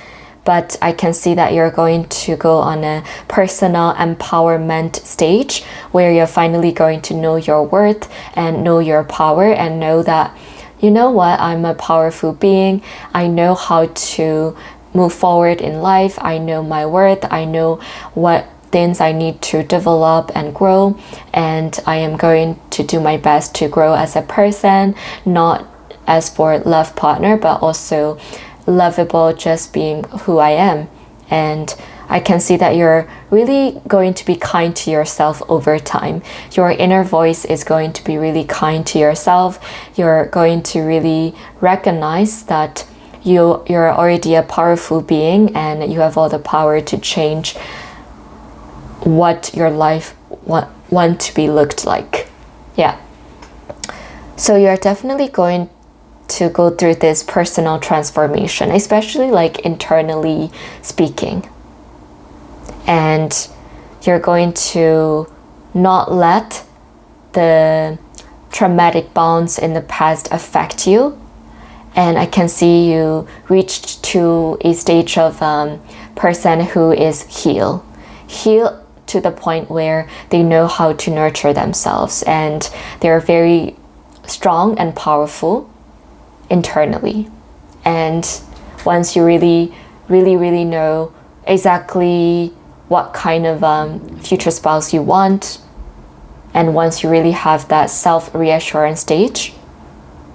but I can see that you're going to go on a personal empowerment stage where you're finally going to know your worth and know your power and know that, you know what, I'm a powerful being. I know how to move forward in life. I know my worth. I know what things I need to develop and grow, and I am going to do my best to grow as a person, not as for love partner, but also lovable just being who I am. And I can see that you're really going to be kind to yourself over time. Your inner voice is going to be really kind to yourself. You're going to really recognize that you're already a powerful being and you have all the power to change what your life want to be looked like. Yeah. So you're definitely going to go through this personal transformation, especially like internally speaking. And you're going to not let the traumatic bonds in the past affect you. And I can see you reached to a stage of person who is healed to the point where they know how to nurture themselves and they're very strong and powerful internally. And once you really know exactly what kind of future spouse you want, and once you really have that self-reassurance stage,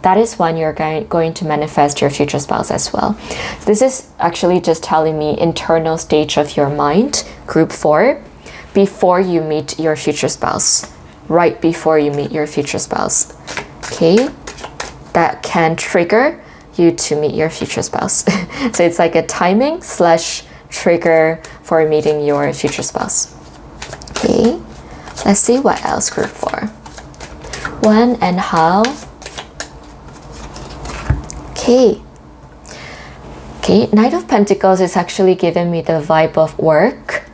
that is when you're going to manifest your future spouse as well. This is actually just telling me internal stage of your mind, group 4, before you meet your future spouse, right before you meet your future spouse. Okay, that can trigger you to meet your future spouse. So it's like a timing / trigger for meeting your future spouse. Okay, let's see what else group 4. When and how. Okay, Knight of Pentacles is actually giving me the vibe of work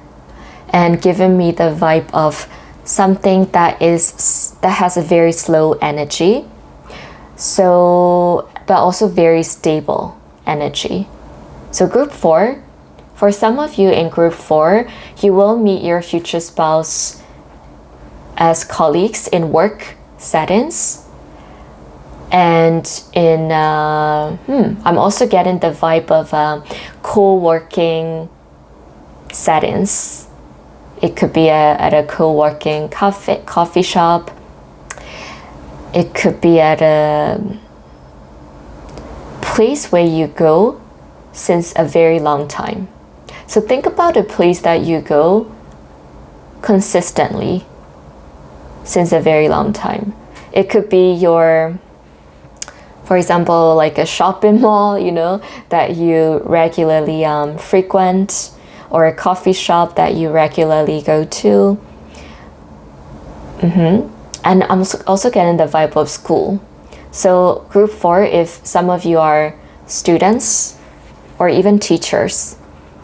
and giving me the vibe of something that has a very slow energy. So, but also very stable energy. So group 4, for some of you in group 4, you will meet your future spouse as colleagues in work settings. And in, I'm also getting the vibe of co-working settings. It could be at a co-working coffee shop. It could be at a place where you go since a very long time. So think about a place that you go consistently since a very long time. It could be your, for example, like a shopping mall, you know, that you regularly frequent, or a coffee shop that you regularly go to. And I'm also getting the vibe of school. So group 4, if some of you are students or even teachers,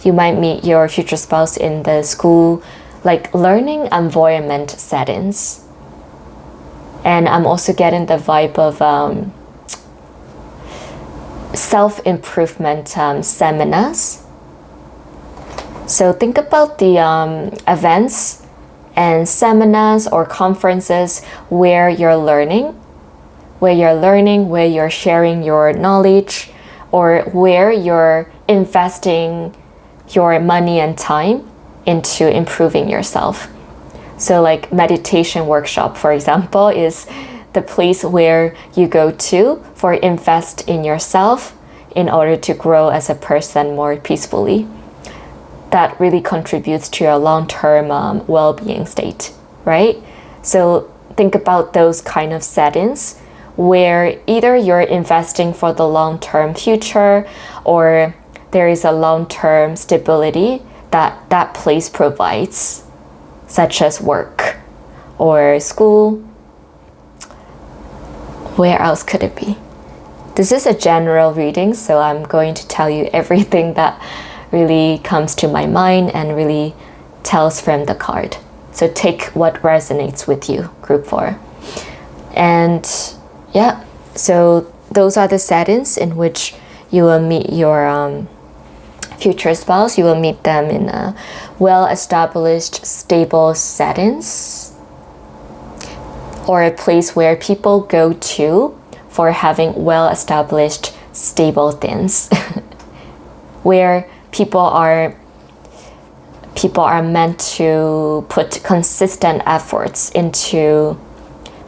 you might meet your future spouse in the school, like learning environment settings. And I'm also getting the vibe of self-improvement seminars. So think about the events and seminars or conferences where you're learning, where you're sharing your knowledge, or where you're investing your money and time into improving yourself. So like meditation workshop, for example, is the place where you go to for invest in yourself, in order to grow as a person more peacefully. That really contributes to your long-term well-being state, right? So think about those kind of settings where either you're investing for the long-term future or there is a long-term stability that that place provides, such as work or school. Where else could it be? This is a general reading, so I'm going to tell you everything that really comes to my mind and really tells from the card. So take what resonates with you, group 4. And yeah, so those are the settings in which you will meet your future spouse. You will meet them in a well-established, stable settings, or a place where people go to for having well-established, stable things, where people are meant to put consistent efforts into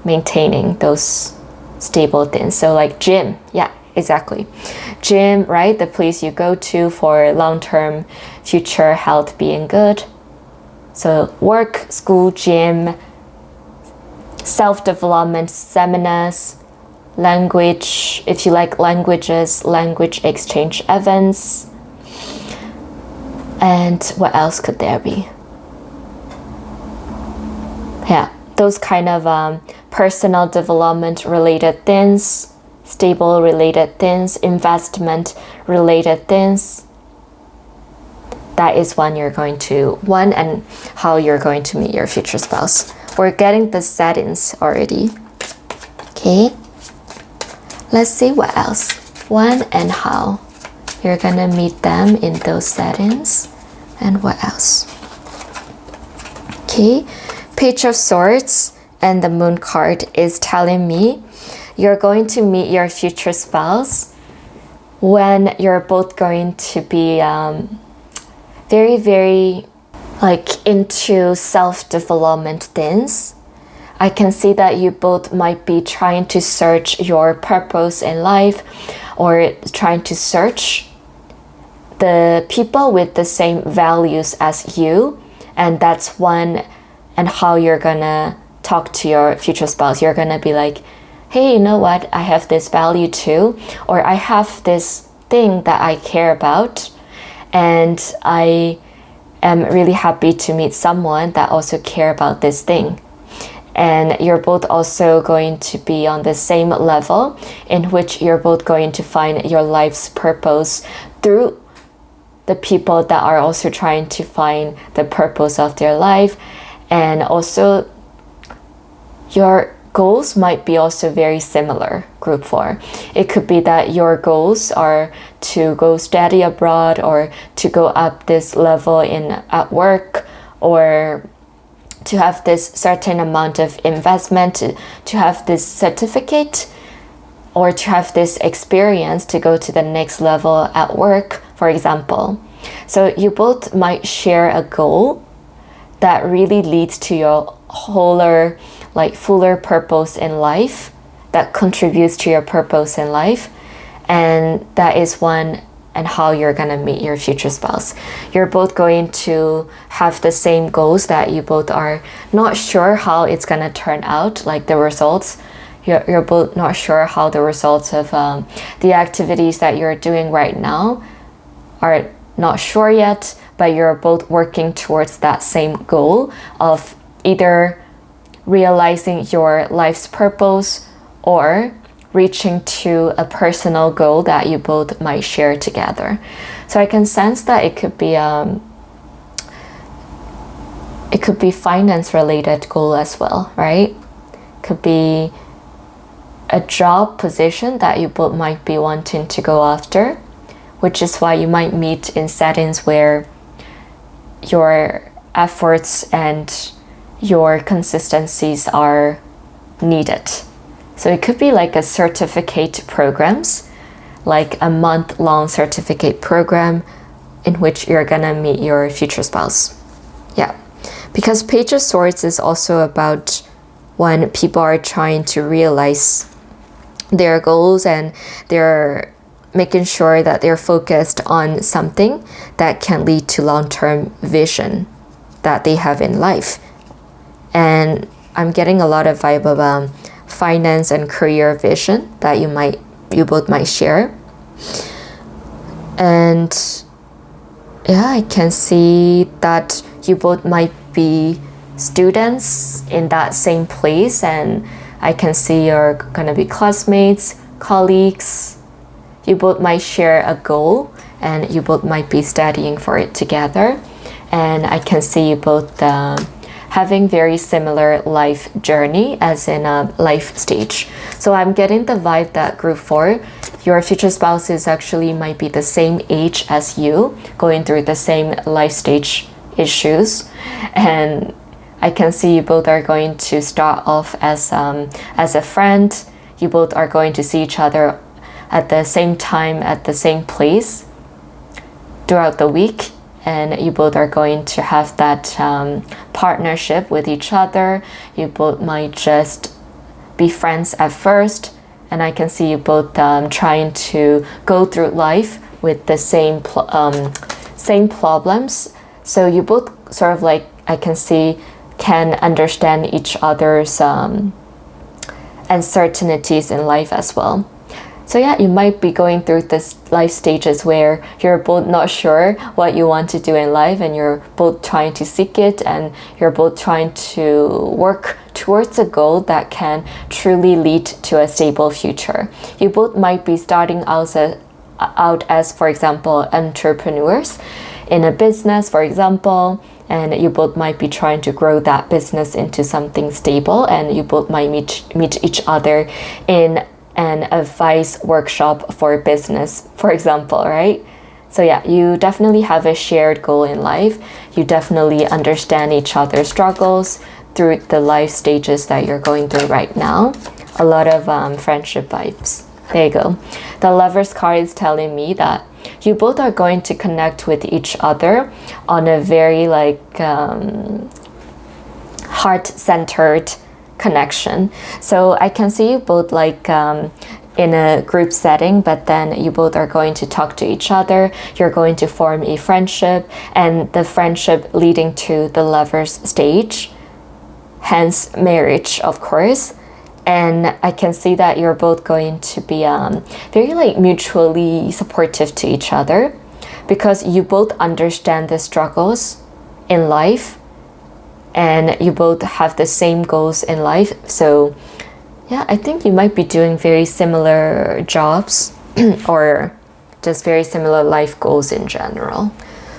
maintaining those stable things. So like gym, yeah, exactly. Gym, right? The place you go to for long-term future health being good. So work, school, gym, self-development seminars, language, if you like languages, language exchange events. And what else could there be? Yeah, those kind of personal development related things, stable related things, investment related things. That is when and how you're going to meet your future spouse. We're getting the settings already. Okay, let's see what else. When and how you're gonna meet them in those settings. And what else? Okay, Page of Swords and the Moon card is telling me you're going to meet your future spouse when you're both going to be very, very like into self-development things. I can see that you both might be trying to search your purpose in life or trying to search the people with the same values as you, and that's when and how you're gonna talk to your future spouse. You're gonna be like, hey, you know what, I have this value too, or I have this thing that I care about, and I am really happy to meet someone that also care about this thing. And you're both also going to be on the same level in which you're both going to find your life's purpose through the people that are also trying to find the purpose of their life. And also your goals might be also very similar, group 4. It could be that your goals are to go study abroad or to go up this level at work, or to have this certain amount of investment, to have this certificate, or to have this experience to go to the next level at work, for example. So you both might share a goal that really leads to your fuller purpose in life, that contributes to your purpose in life. And that is when and how you're gonna meet your future spouse. You're both going to have the same goals that you both are not sure how it's gonna turn out, like the results. You're both not sure how the results of the activities that you're doing right now are not sure yet, but you're both working towards that same goal of either realizing your life's purpose or reaching to a personal goal that you both might share together. So I can sense that it could be finance related goal as well, right? Could be a job position that you both might be wanting to go after, which is why you might meet in settings where your efforts and your consistencies are needed. So it could be like a certificate programs, like a month-long certificate program in which you're gonna meet your future spouse. Yeah, because Page of Swords is also about when people are trying to realize their goals and their making sure that they're focused on something that can lead to long-term vision that they have in life. And I'm getting a lot of vibe of finance and career vision that you both might share. And yeah, I can see that you both might be students in that same place, and I can see you're gonna be classmates, colleagues. You both might share a goal and you both might be studying for it together. And I can see you both having very similar life journey, as in a life stage. So I'm getting the vibe that group 4, your future spouses actually might be the same age as you, going through the same life stage issues. And I can see you both are going to start off as a friend. You both are going to see each other at the same time, at the same place throughout the week. And you both are going to have that partnership with each other. You both might just be friends at first. And I can see you both trying to go through life with the same problems. So you both sort of like, I can see, can understand each other's uncertainties in life as well. So yeah, you might be going through this life stages where you're both not sure what you want to do in life, and you're both trying to seek it, and you're both trying to work towards a goal that can truly lead to a stable future. You both might be starting out as, for example, entrepreneurs in a business, for example, and you both might be trying to grow that business into something stable, and you both might meet each other in an advice workshop for business, for example, right? So yeah, you definitely have a shared goal in life. You definitely understand each other's struggles through the life stages that you're going through right now. A lot of friendship vibes. There you go. The Lover's card is telling me that you both are going to connect with each other on a very heart-centered connection. So I can see you both in a group setting, but then you both are going to talk to each other. You're going to form a friendship, and the friendship leading to the lover's stage, hence marriage, of course. And I can see that you're both going to be very mutually supportive to each other, because you both understand the struggles in life, and you both have the same goals in life. So yeah, I think you might be doing very similar jobs or just very similar life goals in general.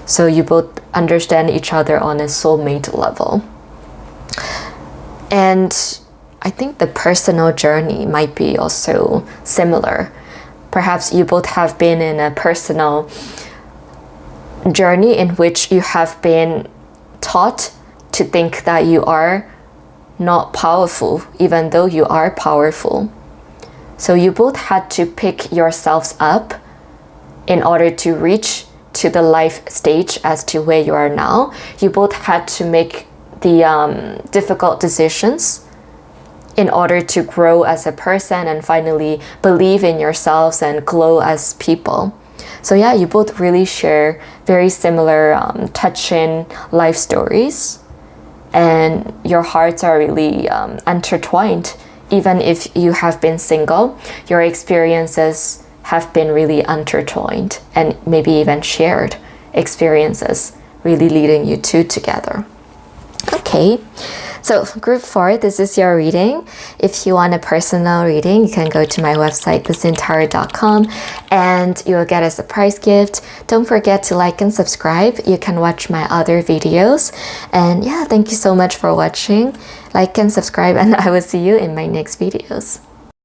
So you both understand each other on a soulmate level. And I think the personal journey might be also similar. Perhaps you both have been in a personal journey in which you have been taught to think that you are not powerful, even though you are powerful. So you both had to pick yourselves up in order to reach to the life stage as to where you are now. You both had to make the difficult decisions in order to grow as a person and finally believe in yourselves and glow as people. So yeah, you both really share very similar touching life stories, and your hearts are really intertwined. Even if you have been single, your experiences have been really intertwined, and maybe even shared experiences really leading you two together. Okay, so group 4, this is your reading. If you want a personal reading, you can go to my website, thesintarot.com, and you'll get a surprise gift. Don't forget to like and subscribe. You can watch my other videos. And yeah, thank you so much for watching. Like and subscribe, and I will see you in my next videos.